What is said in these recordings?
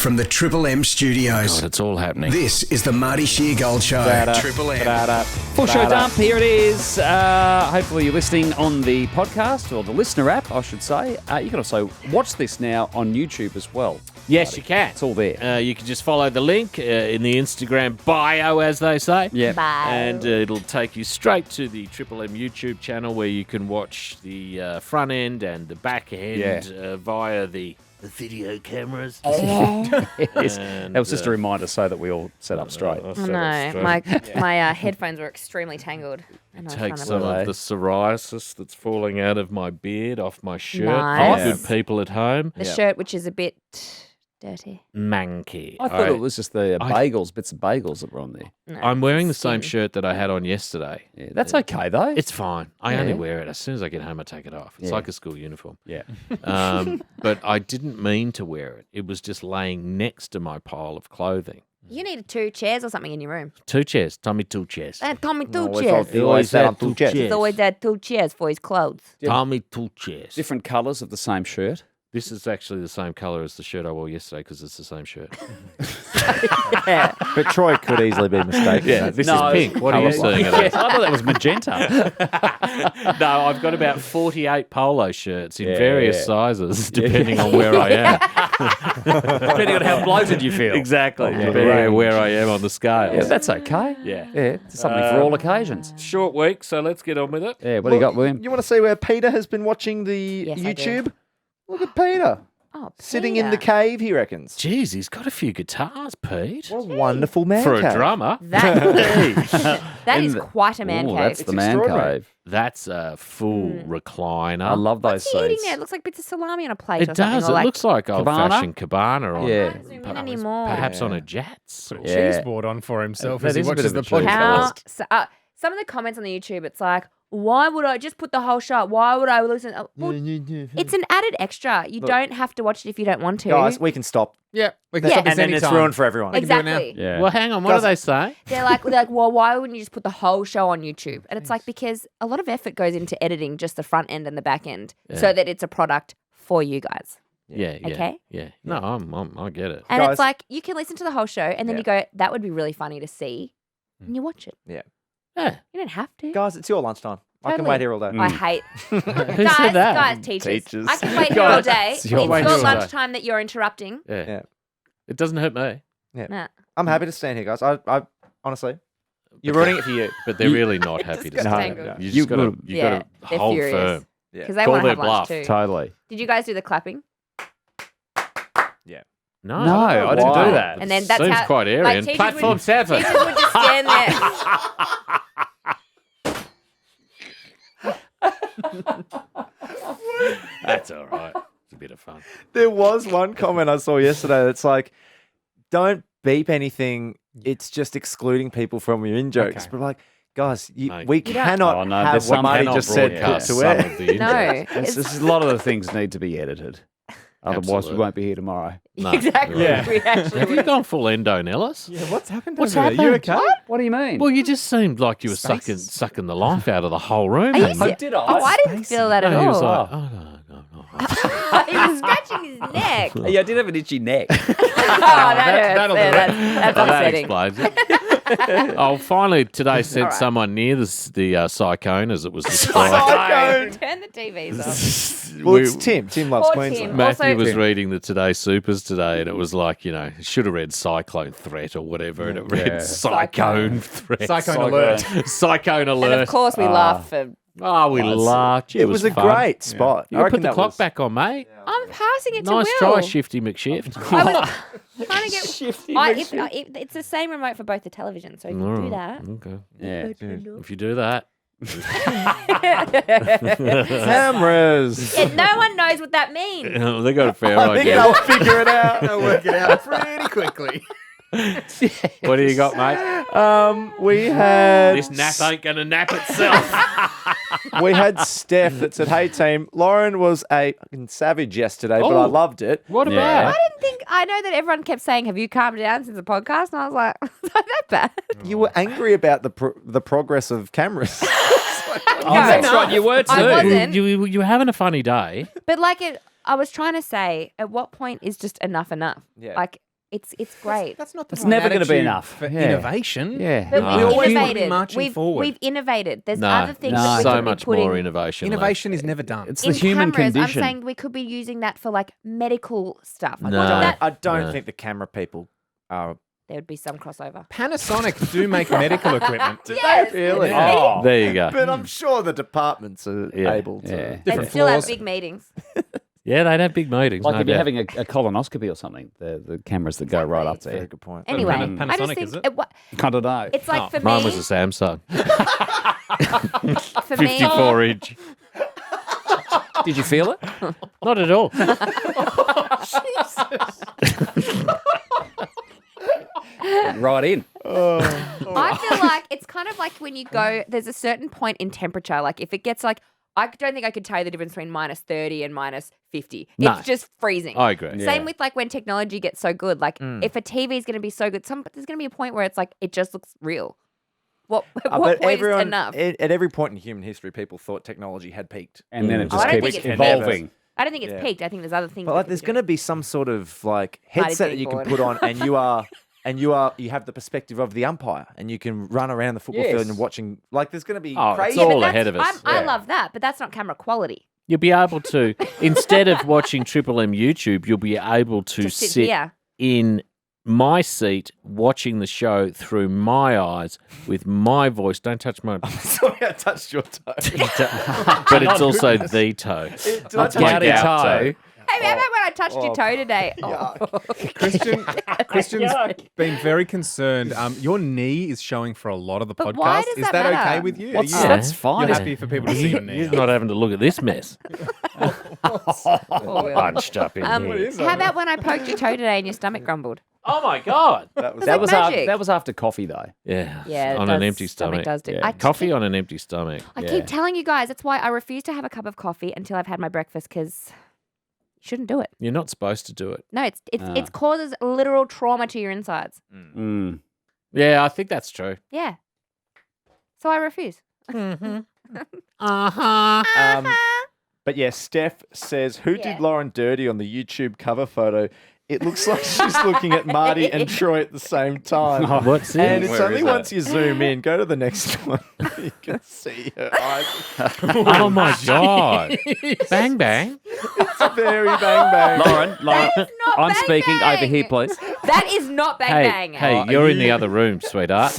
from the Triple M studios. God, it's all happening. This is the Marty Sheargold Show. Triple M. Full show dump, here it is. Hopefully you're listening on the podcast, or the listener app, I should say. You can also watch this now on YouTube as well. Yes, you can. It's all there. You can just follow the link in the Instagram bio, as they say. Yeah. And it'll take you straight to the Triple M YouTube channel where you can watch the front end and the back end via the video cameras. Yes. That was just a reminder so that we all set up straight. Oh, no, my headphones were extremely tangled. And Take some of the psoriasis that's falling out of my beard off my shirt. Nice. For good people at home. The shirt, which is a bit dirty. Manky. I thought it was just the bits of bagels that were on there. No, I'm wearing the same shirt that I had on yesterday. Yeah, that's okay, though. It's fine. I only wear it as soon as I get home. I take it off. It's like a school uniform. Yeah. But I didn't mean to wear it. It was just laying next to my pile of clothing. You need 2 chairs or something in your room. 2 chairs. Tommy 2 chairs. Tommy 2 chairs. He always had 2 chairs. He's always had 2 chairs for his clothes. Tommy 2 chairs. Different colours of the same shirt. This is actually the same colour as the shirt I wore yesterday because it's the same shirt. But Troy could easily be mistaken. Yeah, this is pink. What are you seeing? I thought that was magenta. No, I've got about 48 polo shirts in various sizes, depending on where I am. Depending on how bloated you feel. Exactly. Depending on where I am on the scale. Yeah, that's okay. Yeah. It's something for all occasions. Short week, so let's get on with it. Yeah, what do you got, William? You want to see where Peter has been watching the Yes, I do. YouTube? Look at Peter. Oh, Sitting in the Peter. cave, he reckons. Jeez, he's got a few guitars, Pete. What a wonderful man For cave. a drummer. That is quite a man Ooh, cave. that's the man extraordinary. cave. That's a full recliner. I love those What's he eating seats. there? It looks like bits of salami on a plate or It something. does. Or It looks like Cabana? old-fashioned cabana. On, Yeah. Can't zoom in anymore. Perhaps on a Jats. Yeah. cheese board on for himself That as he is a bit watches of a the cheese podcast. How, some of the comments on the YouTube, it's like, why would I just put the whole show up? Why would I listen? Well, it's an added extra. You don't have to watch it if you don't want to. Guys, we can stop. Yeah, we can Yeah. stop this And then it's anytime. ruined for everyone. can do it now. Exactly. Yeah. Well, hang on. What do they say? They're like, well, why wouldn't you just put the whole show on YouTube? And it's like, because a lot of effort goes into editing just the front end and the back end so that it's a product for you guys. Yeah. Okay. Yeah. No, I get it. And Guys- it's like, you can listen to the whole show and then you go, that would be really funny to see. And you watch it. Yeah. You don't have to. Guys, it's your lunchtime. I can Totally. wait here all day. I hate Who guys, said that? guys, teachers. Teachers. I can wait here all day. It's It's your your way to lunchtime that you're interrupting. Yeah. Yeah. It doesn't hurt me. Nah. I'm happy to stand here, guys. I honestly, you're ruining it for you. But they're really not happy to got stand. tangled. You just got to Yeah, they're hold furious. firm. Because they Call want to their have lunch bluff. too. Totally. Did you guys do the clapping? No, No, I didn't why. do that. And then that's Seems how, quite airy. like, And teachers platform would- 7. Teachers would just stand there. That's all right. It's a bit of fun. There was one comment I saw yesterday that's like, don't beep anything. It's just excluding people from your in-jokes. Okay. But like, guys, Mate. we don't- cannot Oh, no, have there's what some Marty Cannot just said put broadcast to some air. of the No. in-jokes. It's a lot of the things need to be edited. Otherwise, we Absolutely. won't be here tomorrow. No, Exactly. Yeah. We actually Have you gone full endo, Nellis? Yeah, what's happened? What's over there? You happened? okay? What do you mean? Well, you just seemed like you were Spaces. sucking the life out of the whole room. Are you then. serious? did I? Oh, I didn't feel that at No, he was all. like, oh, no. He was scratching his neck. Yeah, I did have an itchy neck. Oh, that that'll hurts. do Yeah, it. that's Well, that upsetting. explains it. Oh, finally today sent All right. someone near the cyclone, as it was described. Cyclone. Turn the TVs off. Well, it's Tim. Tim loves Poor Queensland. Tim. Matthew Also- was reading the Today Supers today, and it was like, should have read cyclone threat or whatever, and it read cyclone threat. Cyclone alert. Cyclone And alert. of course, we laugh for. Oh, we laughed. Gee, It was a fun. great spot. You I can reckon put the that clock was- back on, mate. I'm passing it Nice to Will. try, Shifty McShift. I was trying to get. It's the same remote for both the televisions, so if you do that. Okay. Yeah. If you do that. Cameras. Yeah, no one knows what that means. They got a fair I think idea. they'll figure it out. They'll work it out pretty quickly. What do you got, mate? We had This nap ain't going to nap itself. we had Steph that said, "Hey team, Lauren was a fucking savage yesterday, but I Oh. loved it." What Yeah. about? I know that everyone kept saying, "Have you calmed down since the podcast?" And I was like, "It's not that bad." You were angry about the progress of cameras. Oh, that's right. You were too. I wasn't. You were having a funny day. But I was trying to say, at what point is just enough enough? Yeah. Like, It's great. That's not the It's right never gonna be attitude enough. for Yeah. innovation. Yeah. But No. We we've always want to be innovated. marching forward. We've innovated. There's No, other things no. that we so could be much putting more innovation. left. Innovation is never done. It's the in human cameras. condition. I'm saying we could be using that for like medical stuff. No. That, I don't No. think the camera people are. there would be some crossover. Panasonic do make medical equipment. Yes, really? see? Oh. There you go. But I'm sure the departments are Yeah. able to. Yeah. They Different still have floors. big meetings. Yeah, they'd have big meetings. Like no if you're doubt. having a colonoscopy or something, the cameras that go right up Very there. good point. Anyway, Panasonic, I just think is it? I don't know. it's like for Mine me. was a Samsung, For me, 54 inch. Did you feel it? Not at all. Right in. I feel like it's kind of like when you go. There's a certain point in temperature. Like if it gets like, I don't think I could tell you the difference between -30 and -50. No. It's just freezing. I agree. Same with like when technology gets so good. Like if a TV is going to be so good, there's going to be a point where it's like it just looks real. What But point everyone, is enough? at every point in human history, people thought technology had peaked. And then it Oh, just I don't keeps think it's evolving. I don't think it's Yeah. peaked. I think there's other things. But we like, could there's be going doing. to be some sort of like Mighty headset that you can people. put on, and you have the perspective of the umpire, and you can run around the football field Yes. and watching. Like, there's going to be Oh, it's crazy. all But that's- ahead of us. I Yeah. love that, but that's not camera quality. You'll be able to, instead of watching Triple M YouTube, you'll be able to Just sit sit here. in my seat watching the show through my eyes with my voice. Don't touch my. Sorry, I touched your toe. But it's also the toe. Did I touch my Gouty your gout toe. Hey, how about when I touched your toe today? Christian's been very concerned. Your knee is showing for a lot of the But podcast. why does Is that that okay matter? with you? What's, Are you, That's fine. you're happy for people to see your knee? You're not having to look at this mess. Bunched up in here. How about when I poked your toe today and your stomach grumbled? Oh my God. That was That was magic. that was after coffee though. Yeah. Yeah, it On an does- empty stomach. does do. Yeah. I Coffee keep, on an empty stomach. I Yeah. keep telling you guys, that's why I refuse to have a cup of coffee until I've had my breakfast because you shouldn't do it. You're not supposed to do it. No, it Ah. causes literal trauma to your insides. Mm. Yeah, I think that's true. Yeah. So I refuse. But yeah, Steph says, who Yeah. did Lauren dirty on the YouTube cover photo? It looks like she's looking at Marty and Troy at the same time. What's And this? it's Where only is once you zoom in, go to the next one, you can see her eyes. Oh my God. Bang, bang. It's very bang bang. Lauren, not I'm bang speaking bang. over here, please. That is not bang Hey, bang. hey, you're in the other room, sweetheart.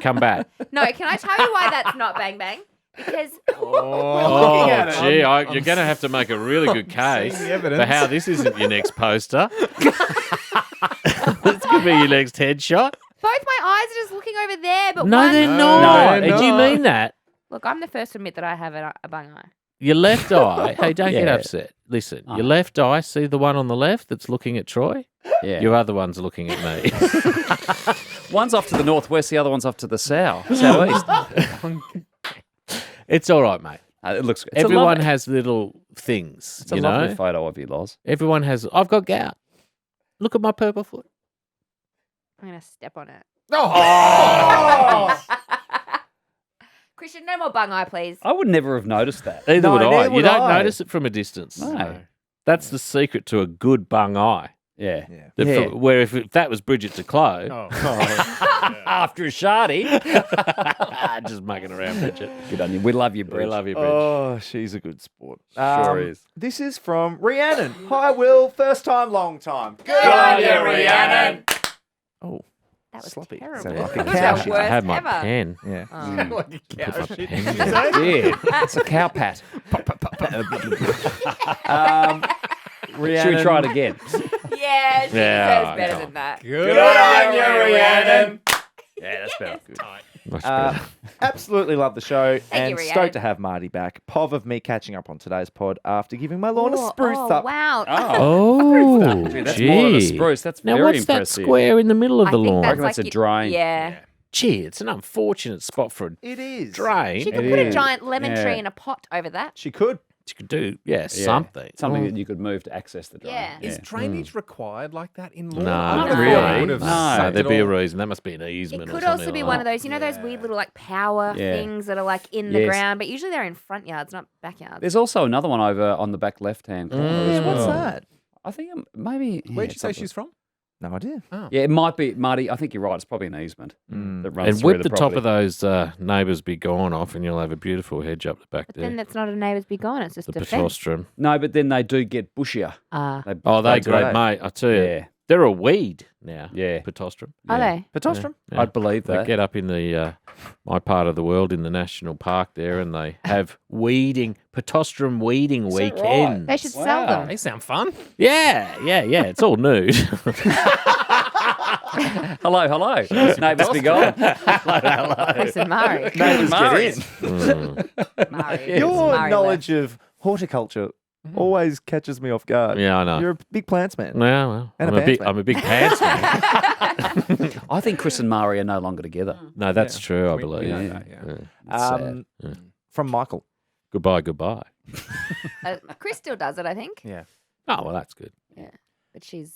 Come back. No, can I tell you why that's not bang bang? Because Oh, at it. gee, you're going to have to make a really good case seeing the evidence. for how this isn't your next poster. This could be your next headshot. both my eyes are just looking over there, but No, one... they're No, not. they're Do you not. mean that? Look, I'm the first to admit that I have a bung eye. Your left eye. Hey, don't get Yeah. upset. Listen, your left eye. See the one on the left that's looking at Troy. Yeah. Your other one's looking at me. One's off to the northwest, the other one's off to the southeast. It's all right, mate. It looks. It's Everyone a lovely, has little things. It's a you lovely know. photo of you, Loz. Everyone has. I've got gout. Look at my purple foot. I'm going to step on it. Oh! Christian, no more bung eye, please. I would never have noticed that. Either No, would I. neither You would don't I. notice it from a distance. No. That's the secret to a good bung eye. Yeah. Where if that was Bridget DeClos, After a shardy. just mucking around, Bridget. Good on you. We love you, We Bridge. love you, Bridget. Oh, she's a good sport. Sure is. This is from Rhiannon. Hi, Will. First time, long time. Good on you, Rhiannon. Oh, That was sloppy. terrible. Sounded like a That was cow the shit. I worst had my ever. pen. yeah. Like a cow Put my shit. pen Did you down. say? Yeah. It's a cow pat. Rhiannon. Should we try it again? Yeah, she Yeah, deserves better come than that. Good on you, Rhiannon. Yeah, that's better. Good. Much better. Absolutely love the show and you, Rhiannon. stoked to have Marty back. Pov of me catching up on today's pod after giving my lawn a Oh, spruce oh, up. wow. Oh, Gee, that's more than a gee. spruce. That's Now, very what's impressive. that square in the middle of I the think lawn? that's reckon that's like a drain. Yeah. Gee, it's an unfortunate spot for a It is. drain. She could It put a is. giant lemon Yeah. tree in a pot over that. She could. You could do, Yeah. something. Something that you could move to access the drain. Yeah. Is drainage required like that in law? No, I not would've really. thought it would have No. sucked There'd it be a all. reason. That must be an It easement. could or also something be like one of that. those, you know, those weird little like power Yeah. things that are like in the Yes. ground, but usually they're in front yards, not backyards. There's also another one over on the back left-hand corner. as Yeah, what's well. that? I think maybe. Where'd you say something- she's from? No idea. Yeah, it might be, Marty. I think you're right. It's probably an easement that runs And through whip the top property. of those neighbours be gone off, and you'll have a beautiful hedge up the back But there. then that's not a neighbour's be gone. It's just The a fence. Petostrum. No, but then they do get bushier. Ah. Oh, they're do great, they? mate. I tell you, Yeah. they're a weed now. Yeah. Petostrum. Are they? Petostrum? Yeah. I'd believe They that. get up in the my part of the world in the national park there, and they have Petostrum weeding Is that right? weekend. They should sell them. They sound fun. Yeah. It's all nude. Hello. Neighbours be gone. Chris and Murray. Neighbours Murray. get in. Murray. Your Murray knowledge of horticulture always catches me off guard. Yeah, I know. You're a big plants man. Well, And I'm a a big, pants man. I'm a big pants man. I think Chris and Murray are no longer together. No, that's true. I We believe. know Yeah. that, yeah. It's sad. From Michael. Goodbye. Chris still does it, I think. Yeah. Oh, well, that's good. But she's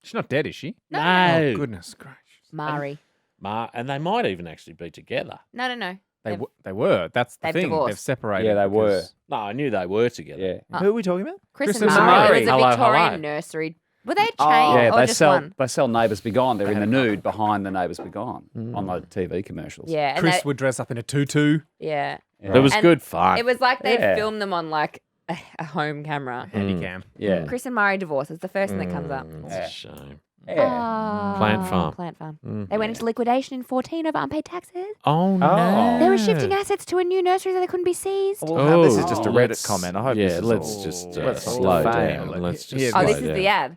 She's not dead, is she? No. Oh, goodness gracious. Murray. And they might even actually be together. No. They, They've- they were. That's the they've thing. divorced. They've separated. Yeah, they were. because- No, I knew they were together. Yeah. Who are we talking about? Chris Chris and and Murray. Murray. It was a Hello, Victorian hello. nursery. Were they chained Yeah, or they just sell one? they sell Neighbours Be Gone. They're in the nude behind the Neighbours Be Gone on the TV commercials. Yeah. And Chris they- would dress up in a tutu. yeah. It was And good fun. It was like they'd Yeah. filmed them on like a home camera. Handy cam. Yeah. Chris and Murray divorce is the first thing that comes up. It's a shame. Yeah. Plant farm. Plant farm. They went into liquidation in 14 over unpaid taxes. Oh, no. They were shifting assets to a new nursery so they couldn't be seized. Well, this is just a Oh, Reddit let's- comment. I hope this Yeah, is let's all- just let's slow fail. down. Let's just Yeah, Oh, slow this is down. the ad.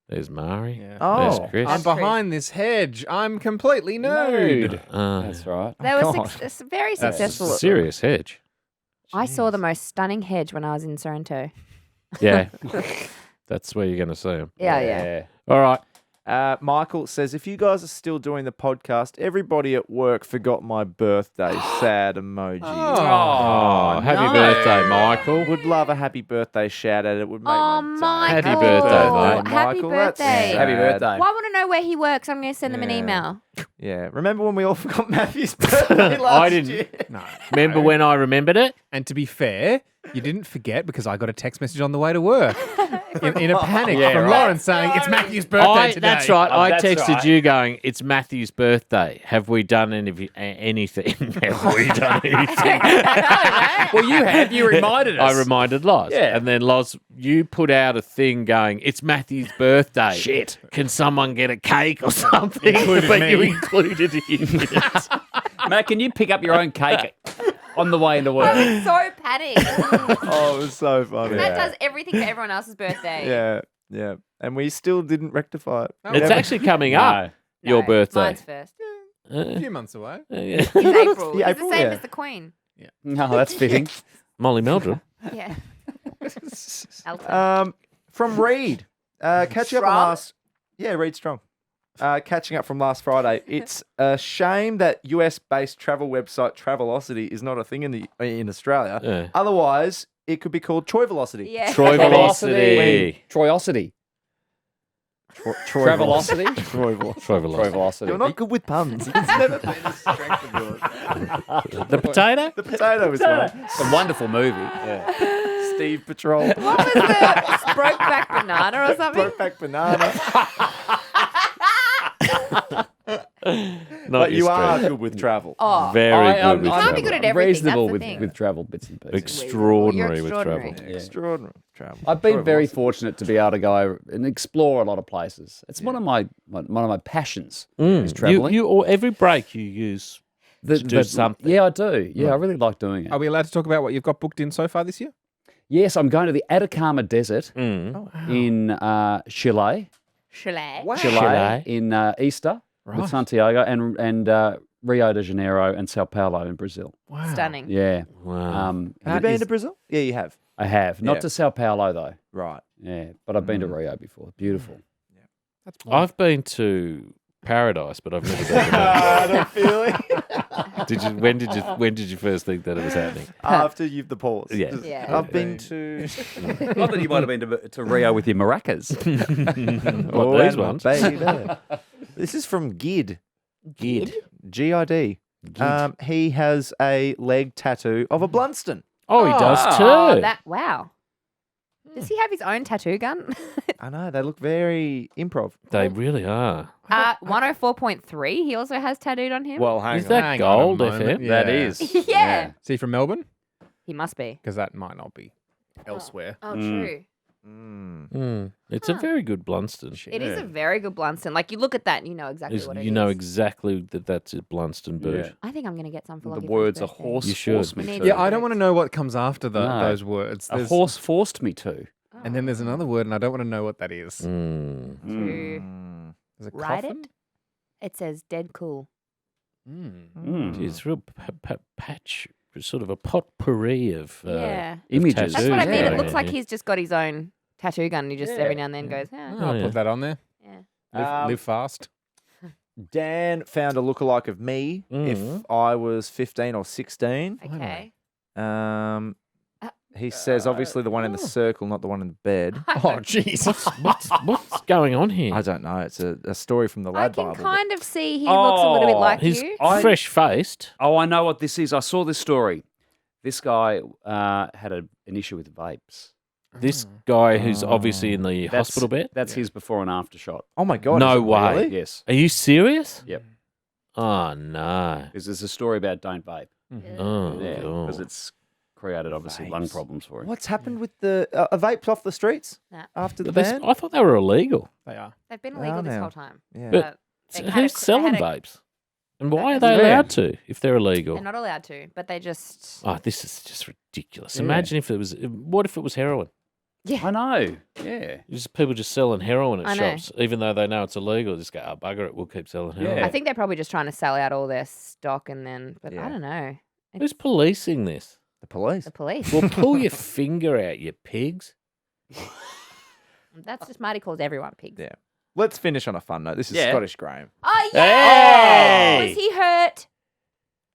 There's Mari. Yeah. Oh. There's Chris. I'm behind this hedge. I'm completely nude. That's right. They were God. very That's a successful. serious hedge. I saw the most stunning hedge when I was in Sorrento. Yeah. That's where you're going to see them. Yeah. All right. Michael says, if you guys are still doing the podcast, everybody at work forgot my birthday. Sad emoji. Oh, happy no. birthday, Michael. Would love a happy birthday shout out. It would make Oh, my day. Michael. Happy birthday, mate. Happy Michael, that's birthday. sad. Happy birthday. Well, I want to know where he works. I'm going to send them an Yeah. email. Yeah. Remember when we all forgot Matthew's birthday last I didn't. year? No. Remember when I remembered it? And to be fair, you didn't forget because I got a text message on the way to work in a panic Yeah, from right. Lauren saying it's Matthew's birthday today. That's right. Oh, I that's texted right. you going, it's Matthew's birthday. Have we done anything? Have we done anything? Well, you have. You reminded us. I reminded Loz. Yeah. And then Loz, you put out a thing going, it's Matthew's birthday. Shit. Can someone get a cake or something? Included but me. you included it. Matt, can you pick up your own cake on the way into I work? was so panicked. Oh, it was so funny. That does everything for everyone else's birthday. Yeah. Yeah. And we still didn't rectify it. Oh, It's never. actually coming up, your No, birthday. Mine's first. a few months away. It's April. Yeah, It's April, the same yeah. as the Queen. No, that's fitting. Molly Meldrum. Yeah. Elton. From Reed. Catching up on Strong? last. Yeah, Reed Strong. Catching up from last Friday. It's a shame that US-based travel website Travelocity is not a thing in Australia. Yeah. Otherwise, it could be called Troy Velocity. Yeah. Troy Velocity. Troyocity. Travelocity. Troy Velocity. Troy Velocity. Troyvelocity. You're not good with puns. It's never been a strength of yours. The potato? The potato is one. It's a wonderful movie. Steve Patrol. What was the Brokeback Banana or something? Brokeback Banana. Not But your you are strength. good with travel. Oh, Very good with You can't be travel. good at everything. Reasonable That's the with, thing. with travel bits and pieces. Extraordinary You're with travel. extraordinary. Extraordinary travel. I've been Troy very Velocity. fortunate to be able to go and explore a lot of places. It's one of my passions is traveling. Or every break you use to do something. Yeah, I do. Yeah, I really like doing it. Are we allowed to talk about what you've got booked in so far this year? Yes, I'm going to the Atacama Desert Mm. in Chile. Chalet. Chile in Easter with Santiago and Rio de Janeiro and Sao Paulo in Brazil. Wow. Stunning. Yeah. Wow. Have you been to Brazil? Yeah, you have. I have. Not Yeah. to Sao Paulo, though. Right. Yeah, but I've been to Rio before. Beautiful. I've been to Paradise, but I've never been to the feeling. Did you? When did you first think that it was happening? After you've the pause. Yeah. Just- Yeah. I've been to. Not that you might have been to Rio with your maracas. What, these and my ones? baby. This is from Gid. Gid. G-I-D. He has a leg tattoo of a Blunston. Oh, he does Oh, too. wow. Does he have his own tattoo gun? I know they look very improv. They really are. 104.3. He also has tattooed on him. Well, hang Is on. that Hang on a gold moment. FM? That Yeah. is. Yeah. Is he from Melbourne? He must be. Because that might not be elsewhere. Oh, true. It's a very good Blunston. It is a very good Blunston. Like you look at that and you know exactly what it is. You know exactly that's a Blunston boot. Yeah. I think I'm going to get some for The Lockie for words his "a birthday. horse You should. forced me We need to." Yeah, I don't want to know what comes after No. those words. A There's- horse forced me to. And then there's another word, and I don't want to know what that is. Mm. To Is it write coffin? it, it says dead cool. Mm. It's real patch, sort of a potpourri of Yeah. Images. That's what I mean. Yeah, It looks like yeah. he's just got his own tattoo gun and he just every now and then goes, I'll yeah. put that on there. yeah. Live fast. Dan found a lookalike of me if I was 15 or 16. Okay. He says obviously the one in the circle, not the one in the bed. Oh, jeez. What's going on here? I don't know. It's a story from the I Lad can Bible. kind of see he looks a little bit like He's you. fresh faced. Oh, I know what this is. I saw this story. This guy had an issue with vapes. This guy who's obviously in the That's- hospital bed. That's his before and after shot. Oh my God. No is it way. really? Yes. Are you serious? Yep. Oh no. Because there's a story about don't vape. Oh Yeah. Because God. it's created obviously lung problems for him. What's happened with the vapes off the streets Nah. after the But this- ban? I thought they were illegal. They are. They've been illegal this now. whole time. Yeah. But they So had who's a- they selling had a- vapes? And why are That's- they Yeah. allowed to if they're illegal? They're not allowed to, but they just. Oh, this is just ridiculous. Yeah. Imagine if it was. What if it was heroin? I know. Yeah. Just people just selling heroin at I know. shops, even though they know it's illegal. Just go, oh, bugger it, we'll keep selling heroin. Yeah. I think they're probably just trying to sell out all their stock and then. But Yeah. I don't know. Who's policing this? The police. The police. Well, pull your finger out, you pigs. That's just Marty calls everyone pigs. Yeah. Let's finish on a fun note. This is Yeah. Scottish Graham. Oh yeah. Hey! Was he hurt?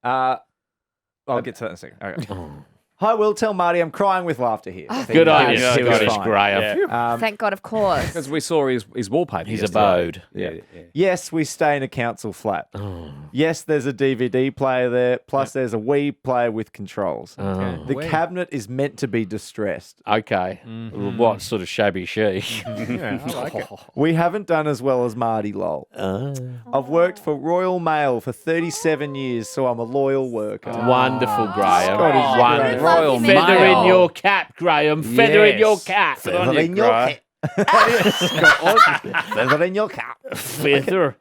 I'll get to that in a second. Okay. Oh, Hi, Will. Tell Marty I'm crying with laughter here. I think good on he you, was Scottish fine. Graham. Thank God, of course. Because we saw his wallpaper. He's yesterday. abode. Yeah. Yes, we stay in a council flat. Oh. Yes, there's a DVD player there. Plus, there's a Wii player with controls. Oh. The cabinet is meant to be distressed. Okay. What sort of shabby chic? Yeah, I like it. We haven't done as well as Marty Lol. I've worked for Royal Mail for 37 years, so I'm a loyal worker. Wonderful, Graham. Scottish Wonderful. Graham. Royal Feather Mail. in your cap, Graham. Feather in your Yes. cap. Feather in your cap. Feather in your cap. Feather.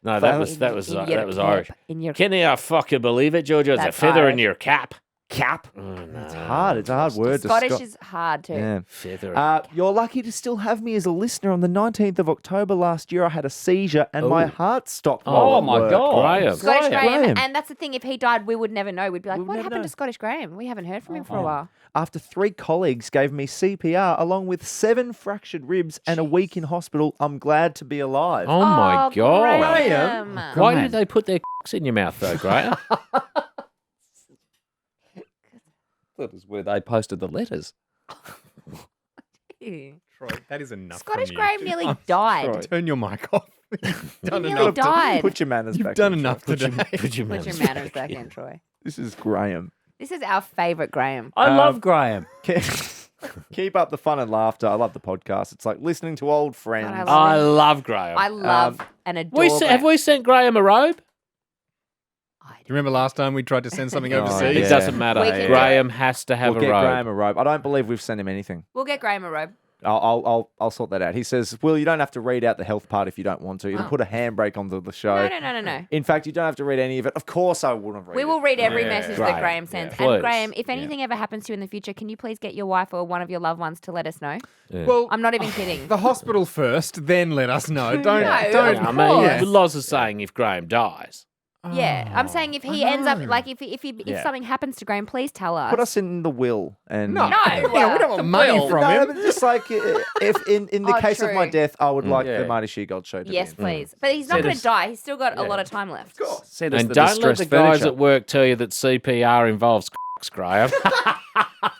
No, that was In your Irish. cap, in your Can you fucking believe it, Georgia? It's a That's feather in Irish. your cap. Cap. It's hard. It's a hard word. Scottish to is hard too. Yeah. Feather. You're lucky to still have me as a listener. On the 19th of October last year, I had a seizure and my heart stopped. Oh, while at my work. God. Graham. Scottish Graham. Graham. And that's the thing. If he died, we would never know. We'd be like, We would what never happened know. to Scottish Graham? We haven't heard from him for a while. After 3 colleagues gave me CPR along with 7 fractured ribs and a week in hospital, I'm glad to be alive. Oh, my God. Graham. Why did they put their cocks in your mouth, though, Graham? That was where they posted the letters. Ew. Troy, that is enough. Scottish from you. Graham nearly died. Turn your mic off. You've He done nearly enough. died. Put your manners You've back done in, enough Troy. today. Put your Put your manners manners back back in. in, Troy. This is Graham. This is our favourite Graham. I love Graham. Keep up the fun and laughter. I love the podcast. It's like listening to old friends. I I love Graham. I love and adore Have Graham. we sent Graham a robe? Do you remember last time we tried to send something Oh, overseas? It yeah. doesn't matter. We can do Graham has to have We'll a get robe. Graham a robe. I don't believe we've sent him anything. We'll get Graham a robe. I'll sort that out. He says, "Will, you don't have to read out the health part if you don't want to. You can put a handbrake onto the show. No. In fact, you don't have to read any of it. Of course, I wouldn't read We it. will read every Yeah. message Graham, that Graham sends. yeah. And Please. Graham, if anything ever happens to you in the future, can you please get your wife or one of your loved ones to let us know? Well, I'm not even kidding. the hospital first, then let us know. Don't. No, don't. of I mean, course. Loz is saying if Graham dies. Yeah, I'm saying if he ends up like if Yeah. something happens to Graham, please tell us. Put us in the will and No, No, we don't want money will. from No, him. but just like if in the Oh, case of my true. death, I would like Yeah. the Marty Sheargold show to Yes, be in. please. But he's not Send going us- to die. He's still got a lot of time left. Send us And the don't let distressed the guys furniture. at work tell you that CPR involves cocks, Graham.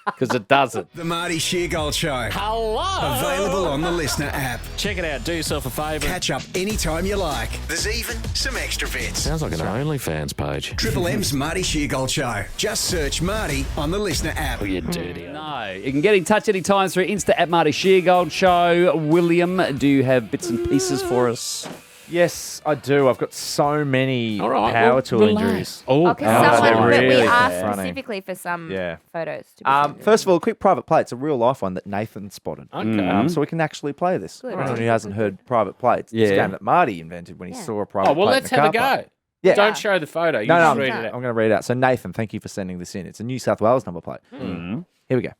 because it doesn't. The Marty Sheargold Show. Hello. Available on the Listener app. Check it out. Do yourself a favour. Catch up anytime you like. There's even some extra bits. Sounds like an OnlyFans page. Triple M's Marty Sheargold Show. Just search Marty on the Listener app. Oh, you dirty. No, you can get in touch anytime through Insta at Marty Sheargold Show. William, do you have bits and pieces for us? Yes, I do. I've got so many All right, power well, tool relax. injuries. Oh, Okay, Oh, someone, they're but we really asked funny. specifically for some Yeah. photos. To be sent in. First of all, a quick private play. It's a real life one that Nathan spotted. Okay. So we can actually play this. Good. Anyone who hasn't heard private plates, it's a Yeah. game that Marty invented when he Yeah. saw a private Oh, well, plate let's in a have a car park. go. Yeah. Don't show the photo. You No, just no, read I'm it out. going to read it out. So Nathan, thank you for sending this in. It's a New South Wales number plate. Mm. Here we go.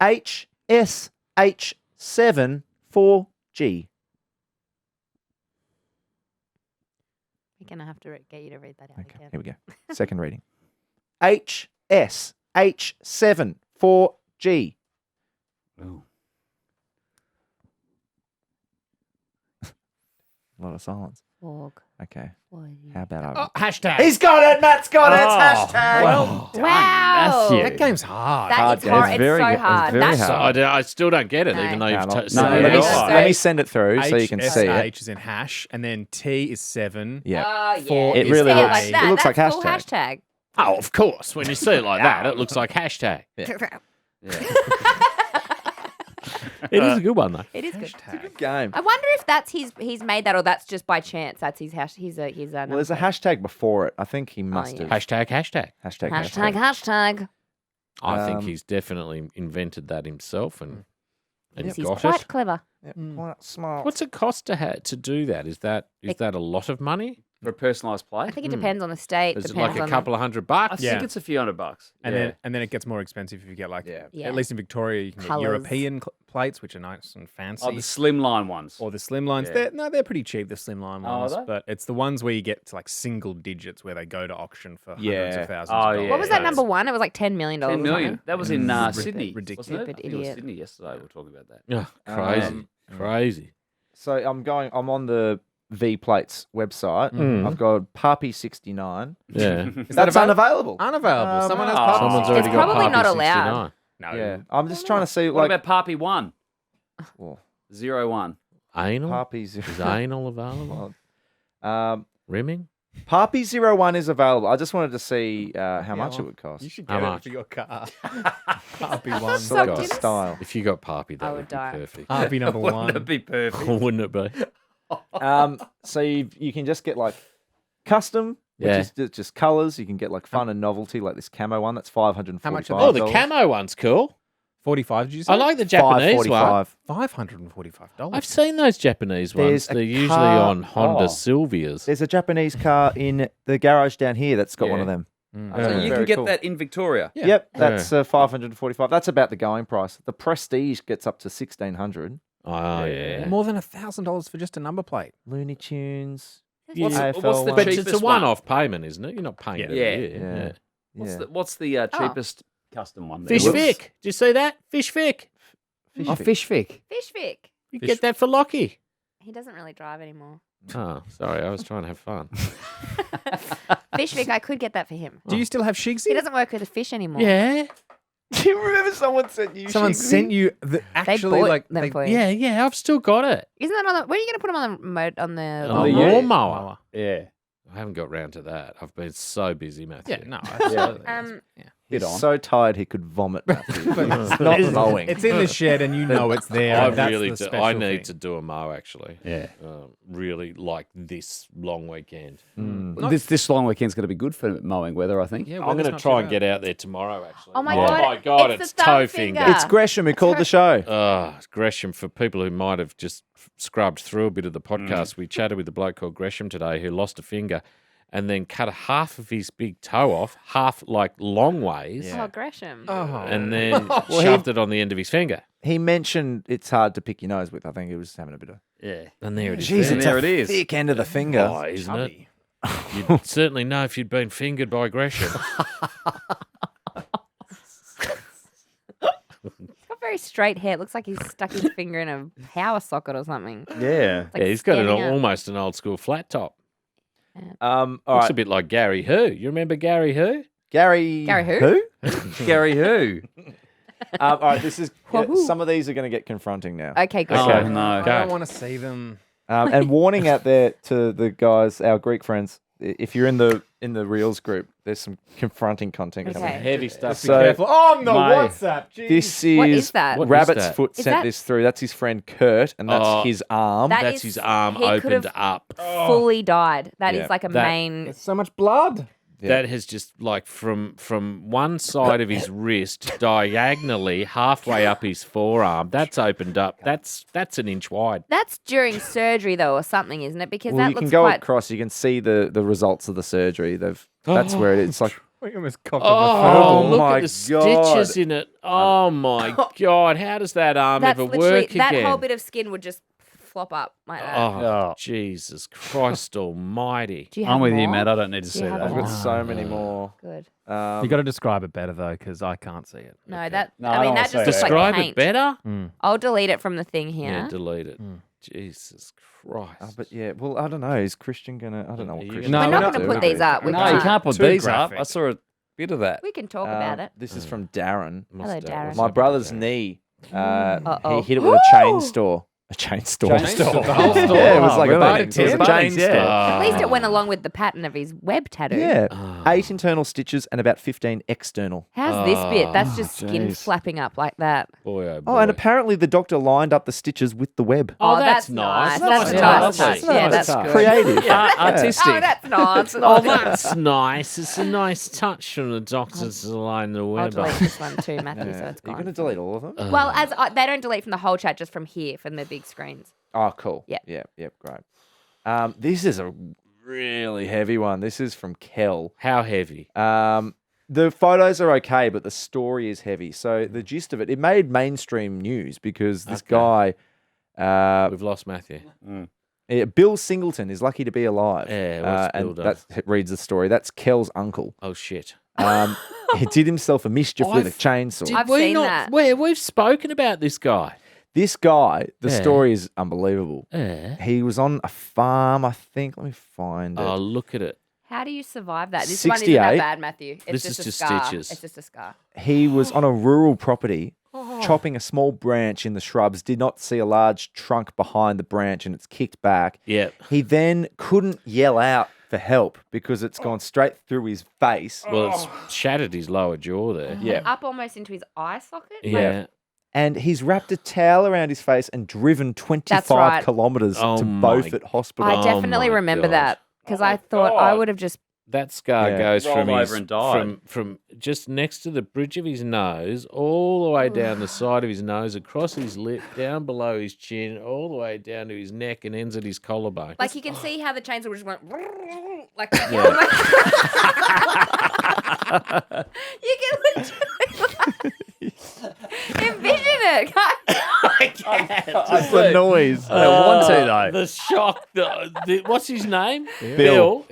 HSH7 4G. We're going to have to get you to read that out Okay, again. here we go. Second reading. HSH7 4G. Ooh. A lot of silence. Forg. Okay. Forgy. How about Oh, I? hashtag. He's got it. Matt's got it. Oh, It's hashtag. well done, Wow. Matthew. That game's hard. That is game. hard. It's It's very so good. It's hard. very That's hard. I still don't get it, No. even though you've No, said no, it. let me send it through so you can see it. HSH is in hash, and then T is 7. Yeah. Oh, yeah. For- It is really See it looks. like that. It looks like That's full hashtag. Oh, of course. When you see it like that, it looks like hashtag. It is a good one, though. It is good. Good game. I wonder if that's he's made that or that's just by chance. That's his hash. He's a Well, there's a hashtag before it. I think he must yeah. have. Hashtag. hashtag. I think Um, he's definitely invented that himself and He's got quite it. clever. Yep, quite smart. What's it cost to do that? Is that a lot of money? For a personalised play? I think it depends on the state. Is it depends like a on couple of $100? I Yeah. think it's a few $100. And then it gets more expensive if you get like, Yeah. Yeah. at least in Victoria, you can get Colours. European plates, which are nice and fancy. Oh, the slimline ones. Or the slim lines. Yeah. They're pretty cheap, the slimline Oh, are ones. they? But it's the ones where you get to like single digits where they go to auction for hundreds Yeah. of thousands Oh, of dollars. yeah. What was that So number one? It was like $10 million. 10 million. That was in Ridiculous. Sydney. Ridiculous. Wasn't it? Stupid I think it was idiot. Sydney yesterday. We were talking about that. Yeah, crazy. Crazy. So I'm on the V Plates website. Mm. I've got Papi 69. Yeah. Is That's unavailable. Unavailable. Someone has oh. Papi. Someone's It's already got probably Papi not 69. allowed. No. Yeah, I'm just trying to see What like about Papi 1? well, 01. Anal? Papi's. Is anal available? Rimming? Papi 01 is available. I just wanted to see how much it would cost. You should How get it much? for your car. Papi 1. So Select a jealous. style. If you got Papi, that I would would be die. perfect. Papi number Wouldn't it 1. be perfect? Wouldn't it be? So you can just get like custom, which Yeah. is just colors. You can get like fun and novelty, like this camo one. That's $545. How much are Oh, the camo one's cool. 45, did you say? I like the Japanese one. $545. I've seen those Japanese ones. There's a They're usually car- on Honda oh. Silvias. There's a Japanese car in the garage down here that's got one Yeah. of them. Mm. So Yeah. you can Very get cool. that in Victoria. Yeah. Yep, that's 545. That's about the going price. The Prestige gets up to 1,600. Oh, yeah. More than $1,000 for just a number plate. Looney Tunes. What's, AFL what's the one. But cheapest it's a one? one-off payment, isn't it? You're not paying it every Yeah. year. Yeah. What's the cheapest custom one? there? Fish Vic. Did you see that? Fish Vic. Oh, Fish Vic. Fish Vic. You get that for Lockie. He doesn't really drive anymore. Oh, sorry. I was trying to have fun. Fish Vic, I could get that for him. Do you still have Shigsy? He doesn't work with the fish anymore. Yeah. Do you remember someone sent you Someone Shigsy? sent you the actually bought like them they, for you. Yeah, I've still got it. Isn't that on the? When are you going to put him on the mode on the? On the yeah. lawnmower. Yeah. I haven't got round to that. I've been so busy, Matthew. Yeah, no, absolutely. He's on. so tired he could vomit. Matthew. It's not It's- mowing. It's in the shed and you know it's there. I and that's really the do. special I need thing. to do a mow, actually. Yeah. Really like this long weekend. This long weekend's going to be good for mowing weather, I think. Yeah, I'm weather's going to not try too and bad. get out there tomorrow, actually. Oh my Oh God, my God, it's it's the toe thumb finger. finger. It's Gresham who called the show. Gresham, for people who might have just scrubbed through a bit of the podcast, we chatted with a bloke called Gresham today who lost a finger and then cut half of his big toe off, half like long ways, Oh, Gresham. and then Well, shoved it on the end of his finger. He mentioned it's hard to pick your nose with. I think he was having a bit of. Yeah. And there it is. Jeez, And it's there a it is. thick end of the finger. Oh, isn't Chubby. it? You'd certainly know if you'd been fingered by Gresham. He's got very straight hair. It looks like he's stuck his finger in a power socket or something. Yeah. Like Yeah, he's got standing up. almost an old school flat top. All Looks right, a bit like Gary Who. You remember Gary Who? Gary. Gary who? Who? Gary who? All right, this is some of these are going to get confronting now. Okay, good. Oh, no. I don't want to see them. And warning out there to the guys, our Greek friends, if you're in the Reels group, there's some confronting content Okay. coming. Heavy stuff. So Careful. Oh, no, Mate. WhatsApp. Jeez. this is What is that? What is Rabbit's that? Foot Is sent that- this through. That's his friend Kurt, and that's Oh. his arm. That That's is- his arm he could opened have up. fully died. That Yeah. is like a That- main. There's so much blood. That has just like from one side of his wrist diagonally halfway up his forearm. That's opened up. That's an inch wide. That's during surgery though, or something, isn't it? Because Well, that you can looks go quite. across. You can see the results of the surgery. That's where it is. It's like We almost coughed Oh, off look my at the God. stitches in it. Oh my God. How does that arm That's ever literally work that again? whole bit of skin would just flop up like that. Oh, Jesus Christ almighty. Do you have I'm with you, more? Matt. I don't need to Do see you have that. I've got so many more. Good. You got to describe it better though, because I can't see it. No, that. No, I I mean, don't that wanna just say looks Describe like it paint. better? I'll delete it from the thing here. Yeah, delete it. Jesus Christ. But yeah, well, I don't know. Is Christian gonna? I don't know Are what you Christian. gonna- We're No, not we're going to not put doing these it. up. We No, you can't. can't put Too these up. graphic. I saw a bit of that. We can talk about it. This is from Darren. Must Hello, have- Darren. what's My up brother's with knee. Uh-oh. He hit it with a chain store. A chain store. Chain store. The whole store. Yeah, it was like a Related button. It was to a chain Bunnings, yeah. store. At least it Ah. went along with the pattern of his web tattoo. Yeah, Ah. 8 internal stitches and about 15 external. How's this bit? That's just skin jeez. flapping up like that. Boy, oh boy. Oh, and apparently the doctor lined up the stitches with the web. Oh, Oh, that's that's nice. nice. That's That's nice nice. touch. Yeah, that's good. Creative. Artistic. Oh, that's nice. Oh, that's nice. It's a nice touch from the doctor to line the I'll web delete up. this one too, Matthew, so it's You're going to gone. delete all of them? Well, as they don't delete from the whole chat, just from here, from the big screens. Oh, cool. Yeah. Yeah, great. This is a really heavy one. This is from Kel. How heavy? The photos are okay, but the story is heavy. So the gist of it, it made mainstream news because this guy, We've lost Matthew. Bill Singleton, is lucky to be alive. Yeah, what's Bill and done? that reads the story. That's Kel's uncle. Oh, shit. He did himself a mischief with a chainsaw. I've seen that. We've spoken about this guy. This guy, the Yeah. story is unbelievable. Yeah. He was on a farm, I think. Let me find it. Oh, look at it. How do you survive that? This one isn't that 68. bad, Matthew. It's This just is a just scar. stitches. It's just a scar. He was on a rural property, chopping a small branch in the shrubs, did not see a large trunk behind the branch, and it's kicked back. Yeah. He then couldn't yell out for help because it's gone straight through his face. Well, it's shattered his lower jaw there. Yeah. Up almost into his eye socket. Like, Yeah. And he's wrapped a towel around his face and driven 25 right. kilometres Oh to my- Beaufort Hospital. I Oh definitely my remember God. that because I thought I would have just. That scar Yeah. goes Rolled from over his, and died. from just next to the bridge of his nose, all the way down the side of his nose, across his lip, down below his chin, all the way down to his neck, and ends at his collarbone. Like you can see how the chainsaw just went like you can literally envision it. Just the noise. I don't want to, though. The shock. What's his name? Bill.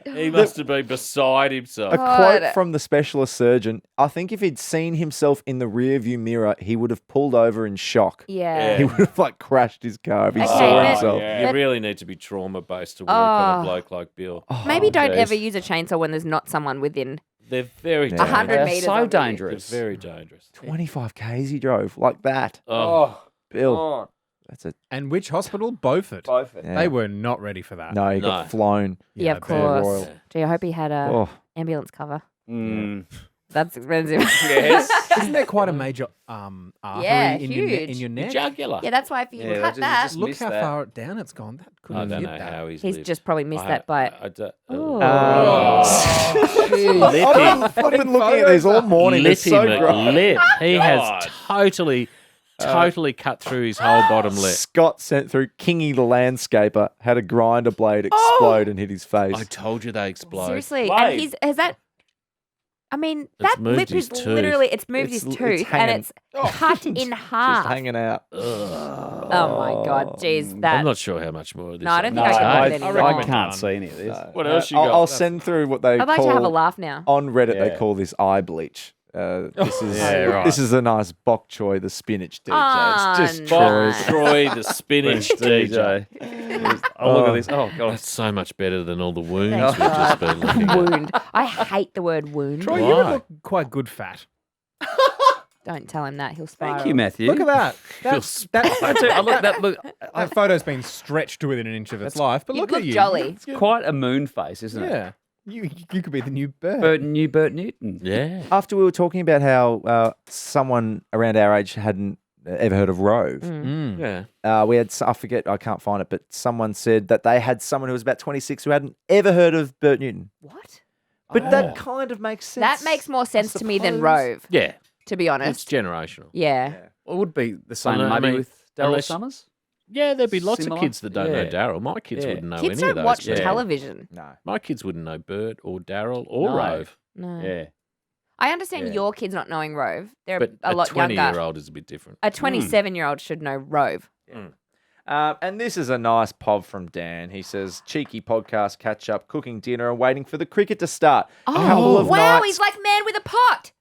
He must have been beside himself. A God. quote from the specialist surgeon, I think if he'd seen himself in the rearview mirror, he would have pulled over in shock. Yeah. He would have like crashed his car if he Okay, saw but- himself. You really need to be trauma based to work on a bloke like Bill. Maybe don't jeez. ever use a chainsaw when there's not someone within They're very Yeah. dangerous. 100 They're meters. so of you. They're dangerous. very dangerous. 25 Ks he drove like that. Oh, Bill. That's a And which hospital? Beaufort. yeah. They were not ready for that. No, he No. got flown. Yeah, of I bet. course. Royal. Gee, I hope he had a Oh, ambulance cover. Mm. That's expensive. Yes. Isn't there quite a major artery Yeah, in your huge. in your neck? jugular. Yeah, that's why if you Yeah, cut that that, just Look missed how that. far down it's gone. That could I have don't hit know that. how he's he's lived. just probably missed that by. Oh. I've been looking at these all morning. They're so gross. lip. He has totally cut through his whole bottom lip. Scott sent through Kingy the landscaper had a grinder blade explode and hit his face. I told you they explode. Seriously, Why? and has that? I mean, It's that moved lip his is tooth. literally it's moved It's- his it's tooth and hanging. it's cut in Just half. hanging out. Oh my god, jeez, that. I'm not sure how much more of this. No, I don't I think I can can put it I any reckon more. I can't see any of this. What else you I'll, got? I'll send through what they I'd like call to have a laugh now. on Reddit. They Yeah. call this eye bleach. This is right. this is a nice bok choy, the spinach DJ. Ah, It's just nice. Troy's. Troy the spinach DJ. Oh, look at this. Oh, God. That's so much better than all the wounds Thank we've just been looking at. Wound. I hate the word wound. Troy, you Why? look quite good fat. Don't tell him that. He'll spiral. Thank you, Matthew. Look at that. Feels That photo's been stretched to within an inch of its life, but You look at look you. jolly. Quite a moon face, isn't it? Yeah. You could be the new Bert. Bert Newton. Yeah. After we were talking about how someone around our age hadn't ever heard of Rove, Yeah. we had, I can't find it, but someone said that they had someone who was about 26 who hadn't ever heard of Bert Newton. What? But that kind of makes sense. That makes more sense to me than suppose. Rove, Yeah. to be It's honest. generational. Yeah. It would be the same I maybe mean, with Daryl unless- Summers. Yeah, there'd be lots Similar? of kids that don't know Yeah. Daryl. My kids Yeah. wouldn't know Kids any of don't those. watch people. television. No. My kids wouldn't know Bert or Daryl or No. Rove. No. Yeah. I understand Yeah. your kids not knowing Rove. They're But a lot 20-year-old younger. is a bit different. A 27-year-old should know Rove. And this is a nice pod from Dan. He says, cheeky podcast, catch up, cooking dinner, and waiting for the cricket to start. Couple of wow, nights- he's like man with a pot.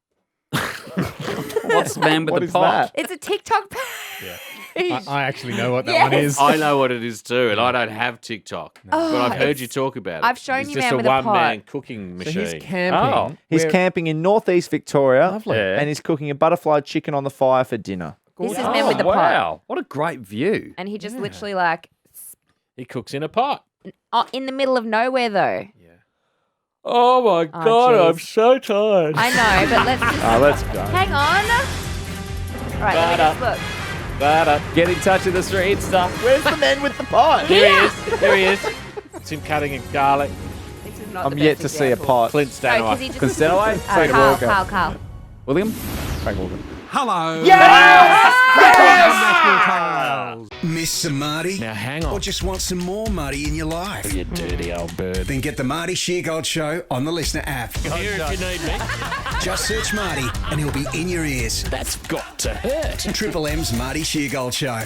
What's man with What the is pot? that? It's a TikTok page. I actually know what that Yes. one is. I know what it is too, and I don't have TikTok, but I've heard you talk about it. I've shown it's you just man a with a pot. one-man cooking So machine. he's camping. Oh. He's Where- camping in northeast Victoria. Lovely. Yeah. And he's cooking a butterfly chicken on the fire for dinner. This is man with the pot. Wow. What a great view. And he just literally like He cooks in a pot. in the middle of nowhere though. Oh my God, I'm jeez. so tired. I know, but let's just Let's go. hang on. All right, let me just look. Get in touch with us through Insta. Where's the man with the pot? Here he is. Here he is. It's him cutting a garlic. This is not I'm the yet best to see a example. pot. Clint No, Stanway. because he just Stanway? Frank Carl, Walker. Carl. William? Frank Walker. Hello. Miss some Marty? Now hang Or on. just want some more Marty in your life? You dirty old bird. Then get the Marty Sheargold Show on the Listener app. Here if you need me. Just search Marty and he'll be in your ears. That's got to hurt. Triple M's Marty Sheargold Show.